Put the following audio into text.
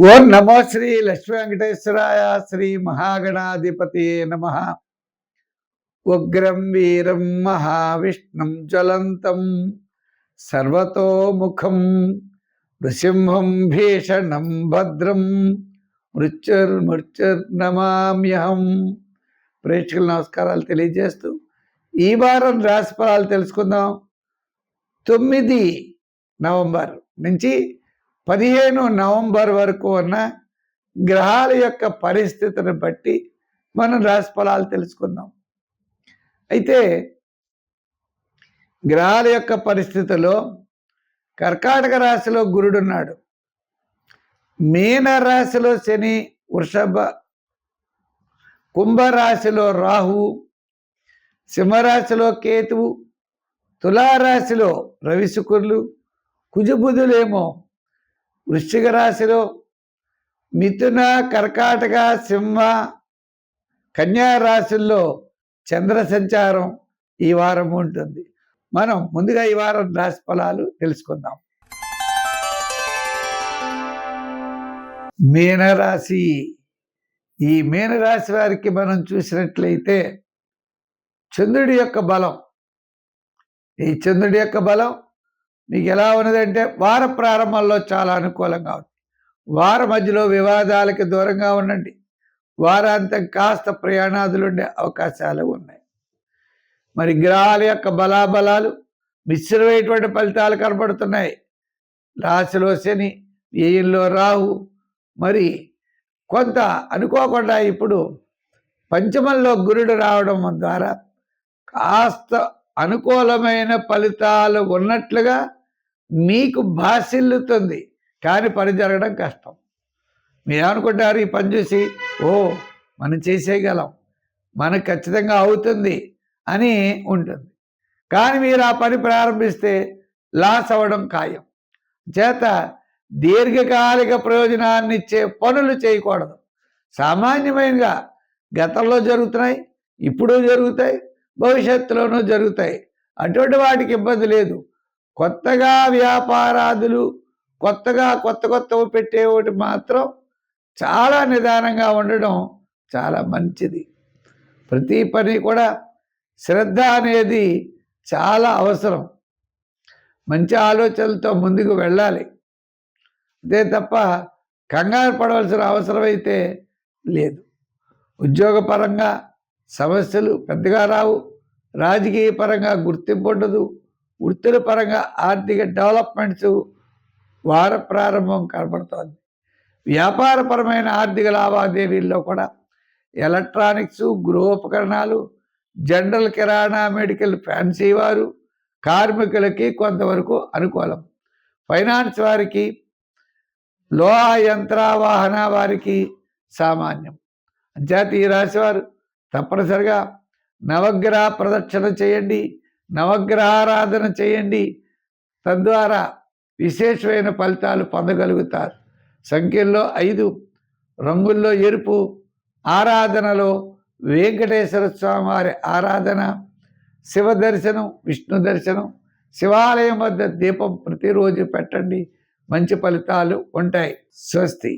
ఓం నమో శ్రీ లక్ష్మీ వెంకటేశ్వరాయ శ్రీ మహాగణాధిపతి నమ. ఉగ్రం వీరం మహావిష్ణుం జ్వలంతం సర్వతోముఖం నృసింహం భీషణం భద్రం మృత్యుర్నమామ్యహం. ప్రేక్షకుల నమస్కారాలు తెలియజేస్తూ ఈ వారం రాశిఫలాలు తెలుసుకుందాం. 9 నవంబర్ నుంచి 15 నవంబర్ వరకు ఉన్న గ్రహాల యొక్క పరిస్థితిని బట్టి మనం రాశిఫలాలు తెలుసుకుందాం. అయితే గ్రహాల యొక్క పరిస్థితిలో కర్కాటక రాశిలో గురుడున్నాడు, మీన రాశిలో శని, వృషభ కుంభరాశిలో రాహువు, సింహరాశిలో కేతువు, తులారాశిలో రవి శుక్రులు, కుజబుధులేమో వృశ్చిక రాశిలో, మిథున కర్కాటక సింహ కన్యా రాశుల్లో చంద్ర సంచారం ఈ వారం ఉంటుంది. మనం ముందుగా ఈ వారం రాశి ఫలాలు తెలుసుకుందాం. మీనరాశి. ఈ మీనరాశి వారికి మనం చూసినట్లయితే చంద్రుడి యొక్క బలం, ఈ చంద్రుడి యొక్క బలం మీకు ఎలా ఉన్నదంటే వార ప్రారంభంలో చాలా అనుకూలంగా ఉంది. వార మధ్యలో వివాదాలకి దూరంగా ఉండండి. వారాంతం కాస్త ప్రయాణాదులు ఉండే అవకాశాలు ఉన్నాయి. మరి గ్రహాల యొక్క బలాబలాలు మిశ్రమైనటువంటి ఫలితాలు కనబడుతున్నాయి. రాశిలో శని, వ్యయంలో రాహు, మరి కొంత అనుకోకుండా ఇప్పుడు పంచమంలో గురుడు రావడం ద్వారా కాస్త అనుకూలమైన ఫలితాలు ఉన్నట్లుగా మీకు భాసిల్లుతుంది, కానీ పని జరగడం కష్టం. మీరు అనుకుంటారు ఈ పని చూసి మనం చేసేయగలం, మనకు ఖచ్చితంగా అవుతుంది అని ఉంటుంది. కానీ మీరు ఆ పని ప్రారంభిస్తే లాస్ అవ్వడం ఖాయం. చేత దీర్ఘకాలిక ప్రయోజనాన్ని ఇచ్చే పనులు చేయకూడదు. సామాన్యమైనగా గతంలో జరుగుతున్నాయి, ఇప్పుడు జరుగుతాయి, భవిష్యత్తులోనూ జరుగుతాయి. అటువంటి వాటికి ఇబ్బంది లేదు. కొత్తగా వ్యాపారాదులు కొత్తవి పెట్టేవాటి మాత్రం చాలా నిదానంగా ఉండడం చాలా మంచిది. ప్రతి పని కూడా శ్రద్ధ అనేది చాలా అవసరం. మంచి ఆలోచనలతో ముందుకు వెళ్ళాలి, అదే తప్ప కంగారు పడవలసిన అవసరం అయితే లేదు. ఉద్యోగపరంగా సమస్యలు పెద్దగా రావు, రాజకీయ పరంగా గుర్తింపు ఉండదు, వృత్తుల పరంగా ఆర్థిక డెవలప్మెంట్స్ వార ప్రారంభం కనబడుతోంది. వ్యాపారపరమైన ఆర్థిక లావాదేవీల్లో కూడా ఎలక్ట్రానిక్స్, గృహోపకరణాలు, జనరల్ కిరాణా, మెడికల్, ఫ్యాన్సీ వారు, కార్మికులకి కొంతవరకు అనుకూలం. ఫైనాన్స్ వారికి, లోహ యంత్ర వాహన వారికి సామాన్యం. అంచేత ఈ రాశివారు తప్పనిసరిగా నవగ్రహ ప్రదక్షిణ చేయండి, నవగ్రహారాధన చేయండి. తద్వారా విశేషమైన ఫలితాలు పొందగలుగుతారు. సంఖ్యల్లో 5, రంగుల్లో ఎరుపు, ఆరాధనలో వెంకటేశ్వర స్వామి వారి ఆరాధన, శివ దర్శనం, విష్ణు దర్శనం, శివాలయం వద్ద దీపం ప్రతిరోజు పెట్టండి, మంచి ఫలితాలు ఉంటాయి. స్వస్తి.